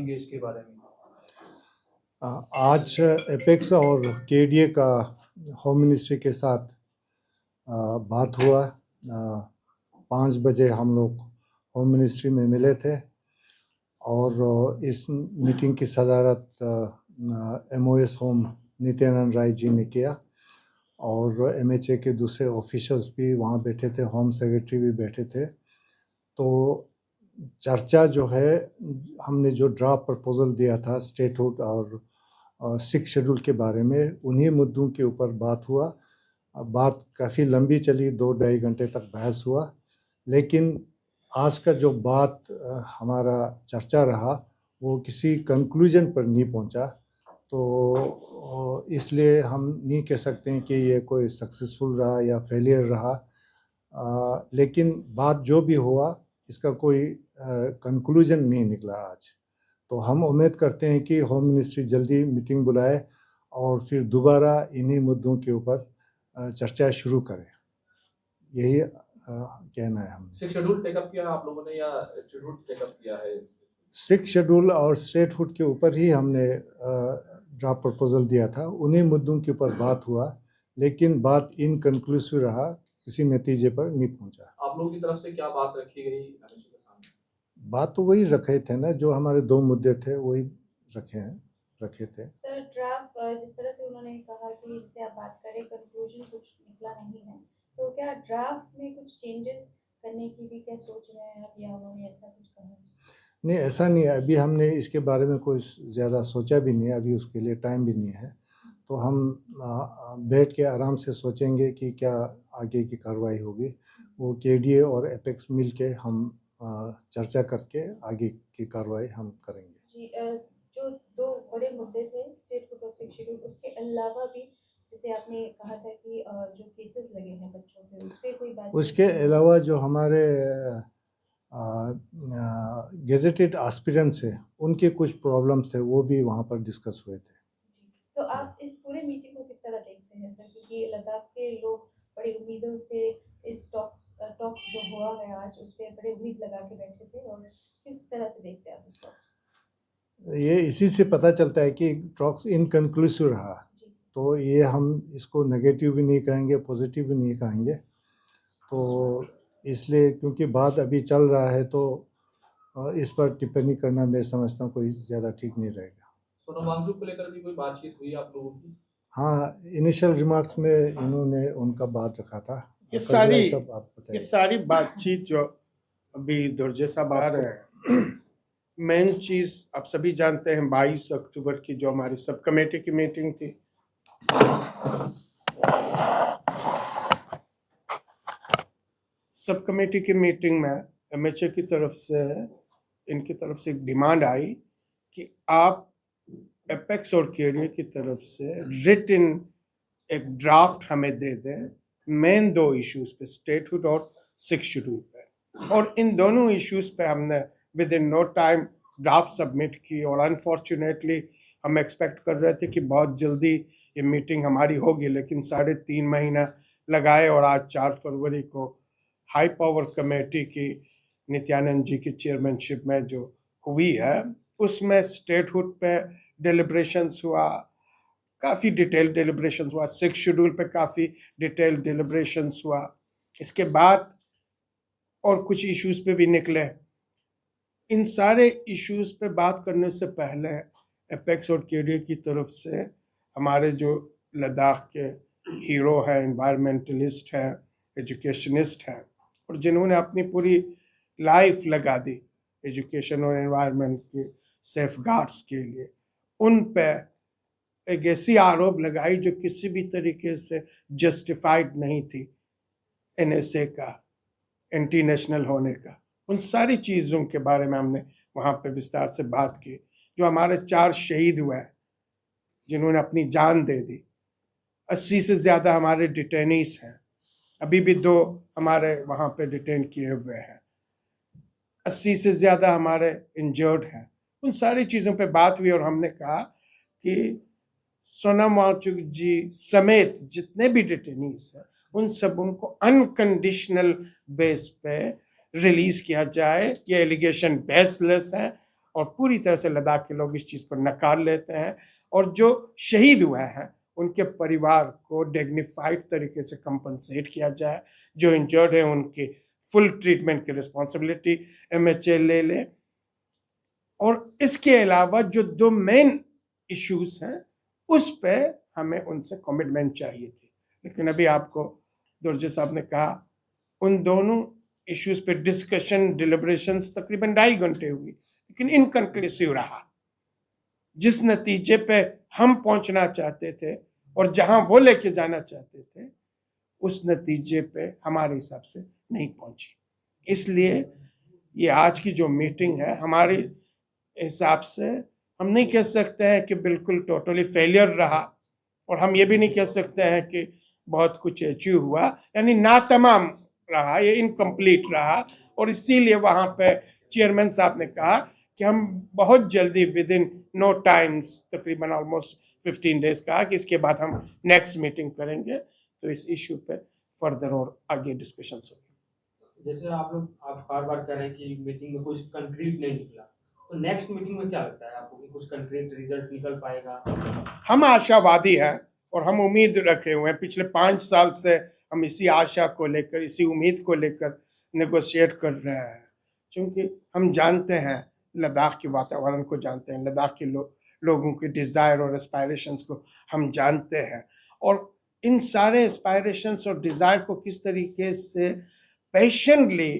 कहेंगे इसके बारे में? आज एपेक्स और केडीए का होम मिनिस्ट्री के साथ बात हुआ। 5 बजे हम लोग होम मिनिस्ट्री में मिले थे और इस मीटिंग की सदारत MOS होम नित्यानंद राय जी ने किया और MHA के दूसरे ऑफिशियल्स भी वहाँ बैठे थे, होम सेक्रेटरी भी बैठे थे। तो चर्चा जो है, हमने जो ड्राफ्ट प्रपोजल दिया था स्टेटहुड और 6 शेड्यूल के बारे में, उन्हीं मुद्दों के ऊपर बात हुआ। बात काफ़ी लंबी चली, 2-2.5 घंटे तक बहस हुआ, लेकिन आज का जो बात हमारा चर्चा रहा वो किसी कंक्लूजन पर नहीं पहुंचा। तो इसलिए हम नहीं कह सकते हैं कि ये कोई सक्सेसफुल रहा या फेलियर रहा, लेकिन बात जो भी हुआ इसका कोई कंक्लूजन नहीं निकला आज। तो हम उम्मीद करते हैं कि होम मिनिस्ट्री जल्दी मीटिंग बुलाए और फिर दोबारा इन्हीं मुद्दों के ऊपर चर्चा शुरू करे। यही कहना है हमने। 6 शेड्यूल टेकअप किया आप लोगों ने या शेड्यूल टेकअप किया है? 6 शेड्यूल और स्टेटहुड के ऊपर ही हमने ड्राफ्ट प्रपोजल दिया था, उन्हीं मुद्दों के ऊपर बात हुआ, लेकिन बात इनकन्क्लूसिव रहा, किसी नतीजे पर नहीं पहुंचा। आप लोगों की तरफ से क्या बात रखी गई MHA के सामने? बात तो वही रखे थे ना, जो हमारे 2 मुद्दे थे वही रखे थे। सर, ड्राफ्ट जिस तरह से उन्होंने कहा कि जिसे आप बात करें कंक्लूजन कुछ निकला नहीं है, तो क्या ड्राफ्ट में कुछ चेंजेस करने की भी क्या सोच रहे हैं आप, या उन्होंने ऐसा कुछ कहा? नहीं, ऐसा नहीं है। अभी हमने इसके बारे में कोई ज़्यादा सोचा भी नहीं है, अभी उसके लिए टाइम भी नहीं है। तो हम बैठ के आराम से सोचेंगे कि क्या आगे की कार्रवाई होगी। वो केडीए और एपेक्स मिल के हम चर्चा करके आगे की कार्रवाई हम करेंगे। जी, जो 2 बड़े मुद्दे थे स्टेटहुड और 6 शेड्यूल, उसके अलावा भी जैसे आपने कहा था कि जो केसेस लगे हैं बच्चों पे, उस पे कोई बात? उसके अलावा जो हमारे गेजेटेड एस्पिरेंट्स है, उनके कुछ प्रॉब्लम्स थे, वो भी वहाँ पर डिस्कस हुए थे। तो आप इस पूरे मीटिंग को किस तरह देखते हैं सर, क्योंकि लद्दाख के लोग बड़ी उम्मीदों से इस टॉक्स जो हुआ है आज, उस पर बड़ी उम्मीद लगा के बैठे थे, और किस तरह से देखते हैं आप इस टॉक्स? ये इसी से पता चलता है कि टॉक्स इनकन्क्लूसिव रहा। तो ये हम इसको नेगेटिव भी नहीं कहेंगे, पॉजिटिव भी नहीं कहेंगे। तो इसलिए क्योंकि बात अभी चल रहा है, तो इस पर टिप्पणी करना मैं समझता हूँ कोई ज़्यादा ठीक नहीं रहेगा। सोनम वांगचुक को लेकर भी कोई बातचीत हुई आप लोगों की? हाँ, इनिशियल रिमार्क्स में इन्होंने उनका बात रखा था। ये सारी बातचीत जो अभी दुर्जे साहब आ रहे हैं, मेन चीज आप सभी जानते हैं 22 अक्टूबर की जो हमारी सब कमेटी की मीटिंग थी, सब कमेटी की मीटिंग में MHA की तरफ से, इनकी तरफ से एक डिमांड आई कि आप एपेक्स और केडीए की तरफ से रिटन एक ड्राफ्ट हमें दे दें मेन 2 इश्यूज पे, स्टेटहुड और 6 शेड्यूल पे। और इन दोनों इश्यूज पे हमने within no time draft submit की, और अनफॉर्चुनेटली हम एक्सपेक्ट कर रहे थे कि बहुत जल्दी ये मीटिंग हमारी होगी, लेकिन 3.5 महीना लगाए, और आज 4 फरवरी को हाई पावर कमेटी की नित्यानंद जी की चेयरमैनशिप में जो हुई है, उसमें स्टेटहुड पे डिलिब्रेशंस हुआ, काफ़ी डिटेल डिलिब्रेशंस हुआ, 6 शेड्यूल पे काफ़ी डिटेल डिलिब्रेशंस हुआ। इसके बाद और कुछ इश्यूज पे भी निकले। इन सारे इश्यूज पे बात करने से पहले एपेक्स और केडीए की तरफ से हमारे जो लद्दाख के हीरो हैं, एनवायरमेंटलिस्ट हैं, एजुकेशनिस्ट हैं, और जिन्होंने अपनी पूरी लाइफ लगा दी एजुकेशन और एनवायरनमेंट के सेफ गार्ड्स के लिए, उन पे एक ऐसी आरोप लगाई जो किसी भी तरीके से जस्टिफाइड नहीं थी NSA का एंटी नेशनल होने का। उन सारी चीज़ों के बारे में हमने वहाँ पे विस्तार से बात की। जो हमारे 4 शहीद हुए जिन्होंने अपनी जान दे दी, 80 से ज़्यादा हमारे डिटेनीस हैं, अभी भी 2 हमारे वहाँ पे डिटेन किए हुए हैं, 80 से ज़्यादा हमारे इंजर्ड हैं। उन सारी चीज़ों पे बात हुई और हमने कहा कि सोनम वांगचुक जी समेत जितने भी डिटेनीस हैं उन सब उनको अनकंडीशनल बेस पे रिलीज किया जाए। ये एलिगेशन बेसलेस है और पूरी तरह से लद्दाख के लोग इस चीज़ को नकार लेते हैं, और जो शहीद हुए हैं उनके परिवार को डिग्निफाइड तरीके से कंपनसेट किया जाए, जो इंजर्ड है उनकी फुल ट्रीटमेंट की रिस्पॉन्सिबिलिटी MHA ले ले। और इसके अलावा जो 2 मेन इश्यूज हैं उस पे हमें उनसे कमिटमेंट चाहिए थी, लेकिन अभी आपको दुर्जे साहब ने कहा उन दोनों इश्यूज पे डिस्कशन डिलिब्रेशंस तकरीबन 2.5 घंटे हुई, लेकिन इनकंक्लूसिव रहा। जिस नतीजे पे हम पहुंचना चाहते थे और जहां वो लेके जाना चाहते थे उस नतीजे पे हमारे हिसाब से नहीं पहुंची। इसलिए ये आज की जो मीटिंग है हमारे हिसाब से हम नहीं कह सकते हैं कि बिल्कुल टोटली फेलियर रहा, और हम ये भी नहीं कह सकते हैं कि बहुत कुछ अचीव हुआ, यानी ना तमाम रहा, ये इनकम्प्लीट रहा। और इसीलिए वहाँ पे चेयरमैन साहब ने कहा कि हम बहुत जल्दी विद इन नो टाइम्स, तकरीबन ऑलमोस्ट 15 डेज कहा कि इसके बाद हम नेक्स्ट मीटिंग करेंगे, तो इस इशू पे फर्दर और आगे डिस्कशंस होंगे। जैसे आप बार बार कह रहे हैं कि मीटिंग में कुछ कंक्रीट नहीं निकला, तो नेक्स्ट मीटिंग में क्या लगता है आपको कि कुछ कंक्रीट रिजल्ट निकल पाएगा? हम आशावादी हैं और हम उम्मीद रखे हुए हैं। पिछले 5 साल से हम इसी आशा को लेकर, इसी उम्मीद को लेकर नेगोशिएट कर रहे हैं, क्योंकि हम जानते हैं लद्दाख के वातावरण को, जानते हैं लद्दाख के लोगों के डिज़ायर और एस्पायरेशंस को हम जानते हैं, और इन सारे एस्पायरेशंस और डिज़ायर को किस तरीके से पेशेंटली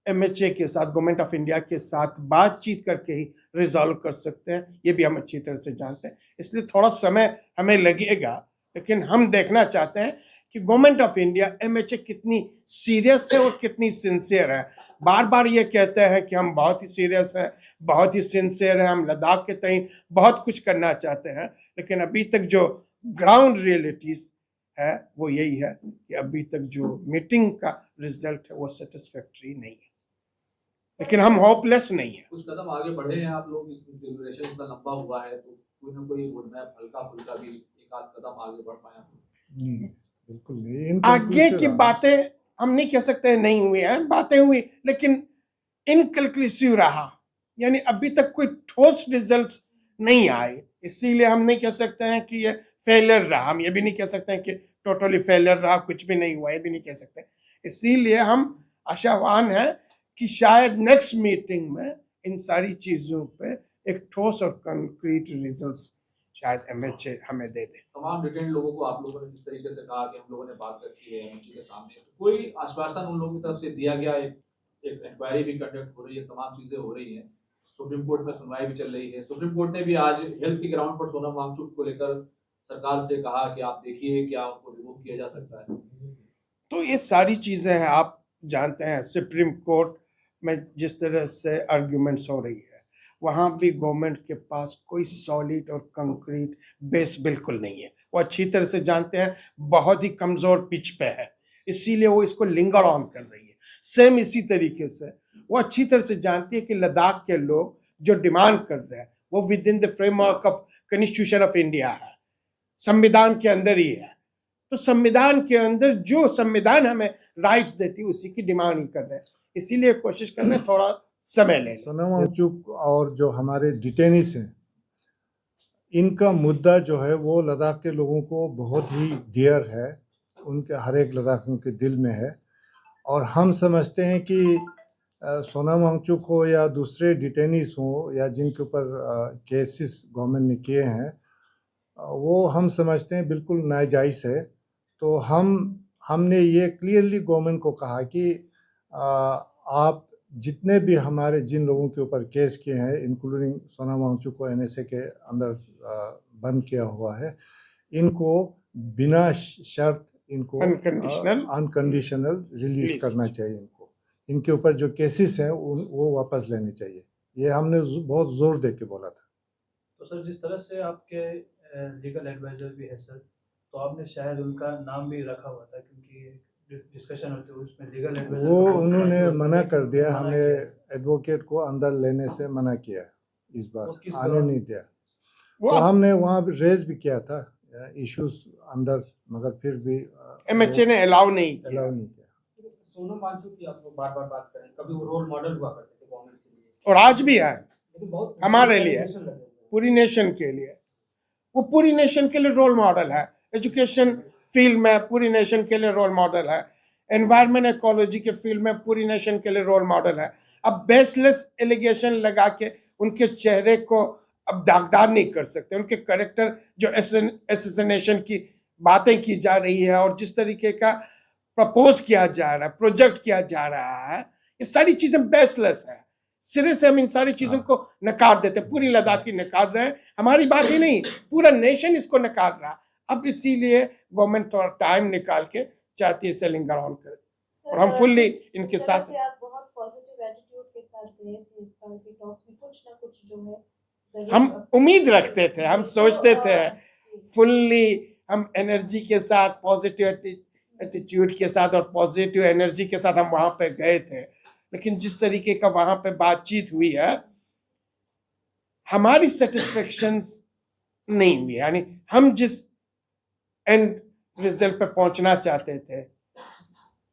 MHA के साथ, गवर्नमेंट ऑफ इंडिया के साथ बातचीत करके ही रिजॉल्व कर सकते हैं, ये भी हम अच्छी तरह से जानते हैं। इसलिए थोड़ा समय हमें लगेगा, लेकिन हम देखना चाहते हैं कि गवर्नमेंट ऑफ इंडिया MHA कितनी सीरियस है और कितनी सिंसियर है। बार बार ये कहते हैं कि हम बहुत ही सीरियस हैं, बहुत ही सिंसियर हैं, हम लद्दाख के तय बहुत कुछ करना चाहते हैं, लेकिन अभी तक जो ग्राउंड रियलिटीज है वो यही है कि अभी तक जो मीटिंग का रिजल्ट है वो सेटिस्फैक्टरी नहीं है, लेकिन हम होपलेस नहीं है। कुछ कदम आगे बढ़े हैं आप लोग, इस ड्यूरेशन इतना लंबा हुआ है तो कोई ना कोई रोड मैप हल्का फुल्का भी एक आध कदम आगे बढ़ पाए? नहीं, बिल्कुल नहीं। आगे की बातें हम नहीं कह सकते नहीं हुई हैं, बातें हुई लेकिन इनकंक्लूसिव रहा, यानी अभी तक कोई ठोस रिजल्ट्स नहीं आए। इसीलिए हम नहीं कह सकते हैं कि ये फेलियर रहा, हम ये भी नहीं कह सकते हैं कि टोटली फेलियर रहा, कुछ भी नहीं हुआ, ये भी नहीं कह सकते। इसीलिए हम आशावान हैं कि शायद नेक्स्ट मीटिंग में इन सारी चीज़ों पे एक ठोस और कंक्रीट रिजल्ट्स शायद MHA हमें दे दे। तमाम डिटेन लोगों को आप लोगों ने जिस तरीके से कहा कि हम लोगों ने बात रखी है MHA के सामने, तो कोई आश्वासन उन लोगों की तरफ से दिया गया? एक इंक्वायरी भी कंडक्ट हो रही है, तमाम चीजें हो रही हैं, सुप्रीम कोर्ट में सुनवाई भी चल रही है। सुप्रीम कोर्ट ने भी आज हेल्थ के ग्राउंड पर सोनम वांगचुक को लेकर सरकार से कहा कि आप देखिए क्या उनको रिमूव किया जा सकता है। तो ये सारी चीज़ें हैं, आप जानते हैं सुप्रीम कोर्ट में जिस तरह से आर्ग्यूमेंट्स हो रही है, वहाँ भी गवर्नमेंट के पास कोई सॉलिड और कंक्रीट बेस बिल्कुल नहीं है। वो अच्छी तरह से जानते हैं बहुत ही कमज़ोर पिच पे है, इसीलिए वो इसको लिंगर ऑन कर रही है। सेम इसी तरीके से वो अच्छी तरह से जानती है कि लद्दाख के लोग जो डिमांड कर रहे हैं वो with in the framework of constitution of India है, संविधान के अंदर ही है। तो संविधान के अंदर जो संविधान हमें राइट्स देती है उसी की डिमांड ही कर रहे हैं, इसीलिए कोशिश कर रहे हैं थोड़ा समय ले। सोनम वांगचुक और जो हमारे डिटेनीस हैं, इनका मुद्दा जो है वो लद्दाख के लोगों को बहुत ही डियर है, उनके हर एक लद्दाखियों के दिल में है। और हम समझते हैं कि सोनम वांगचुक हो या दूसरे डिटेनीस हो या जिनके ऊपर केसेस गवर्नमेंट ने किए हैं, वो हम समझते हैं बिल्कुल नाजायज़ है। तो हमने ये क्लियरली गवर्नमेंट को कहा कि आप जितने भी हमारे जिन लोगों के ऊपर केस किए हैं, इंक्लूडिंग सोनम वांगचुक को NSA के अंदर बंद किया हुआ है, इनको बिना शर्त इनको अनकंडीशनल रिलीज करना चाहिए। इनके ऊपर जो केसेस हैं वो वापस लेने चाहिए, ये हमने बहुत जोर दे के बोला था। तो सर, जिस तरह से आपके लीगल एडवाइजर भी है सर, तो आपने शायद उनका नाम भी रखा हुआ था, क्योंकि डिस्कशन होती है उसमें लीगल एडवाइजर वो उन्होंने मना कर दिया, हमें एडवोकेट को अंदर लेने से मना किया, इस बार आने नहीं दिया। तो हमने वहाँ रेज भी किया था इश्यूज अंदर, मगर फिर भी MHA ने अलाउ नहीं किया। सोनम वांगचुक की आप लोग बार बार बात करें, कभी वो रोल मॉडल हुआ करते थे गवर्नमेंट के लिए, और आज भी है। लेकिन बहुत हमारे लिए, allegation लगे हुए हैं। पूरी नेशन के लिए, वो पूरी नेशन के लिए रोल मॉडल है। एजुकेशन फील्ड में पूरी नेशन के लिए रोल मॉडल है। एनवायरमेंट इकोलॉजी के फील्ड में पूरी नेशन के लिए रोल मॉडल है। अब बेसलेस एलिगेशन लगा के उनके चेहरे को अब दागदार नहीं कर सकते। उनके करेक्टर जो एसेसिनेशन की बातें की जा रही है और जिस तरीके का प्रपोज किया जा रहा है, प्रोजेक्ट किया जा रहा है, ये सारी चीजें बेसलेस है। सिरे से हम इन सारी चीजों को नकार देते, पूरी लद्दाख की नकार रहे हैं। हमारी बात ही नहीं, पूरा नेशन इसको नकार रहा। अब इसीलिए गवर्नमेंट थोड़ा टाइम निकाल के चाहती है इसे लिंगर ऑन करे। सर, और हम fully जिस इनके तरह साथ- से आप बहुत पॉजिटिव एटीट्यूड के साथ गए थे इस बार की टॉक्स में, कुछ ना कुछ जो है जरूर हम उम्मीद रखते थे, हम सोचते थे जी। फुल्ली हम एनर्जी के साथ, पॉजिटिव एटीट्यूड के साथ और पॉजिटिव एनर्जी के साथ हम वहां पे गए थे। लेकिन जिस तरीके का वहां पे बातचीत हुई है, हमारी सेटिस्फेक्शन नहीं हुई। यानी हम जिस एंड रिजल्ट पे पहुंचना चाहते थे,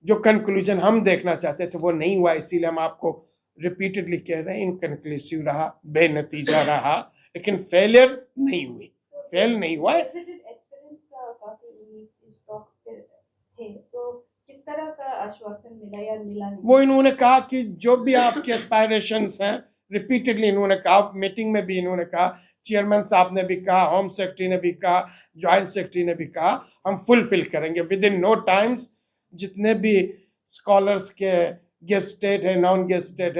जो कंक्लूजन हम देखना चाहते थे, वो नहीं हुआ। इसीलिए हम आपको रिपीटेडली कह रहे हैं, इनकंक्लूसिव रहा, बेनतीजा रहा, लेकिन फेलियर नहीं हुई, फेल नहीं हुआ है। प्रेसिडेंट एस्पिरेंट्स का काफी उम्मीद इस टॉक्स पे थे, तो किस तरह का आश्वासन मिला या मिला नहीं? वो इन्होंने कहा कि जो भी आपके एस्पायरेशंस हैं, रिपीटेडली इन्होंने कहा, मीटिंग में भी इन्होंने कहा, चेयरमैन साहब ने भी कहा, होम सेक्रेटरी ने भी कहा, ज्वाइंट सेक्रेटरी ने भी कहा, हम फुलफिल करेंगे विद इन नो टाइम्स। जितने भी स्कॉलर्स के गेस्टेड है, नॉन गेस्टेड है,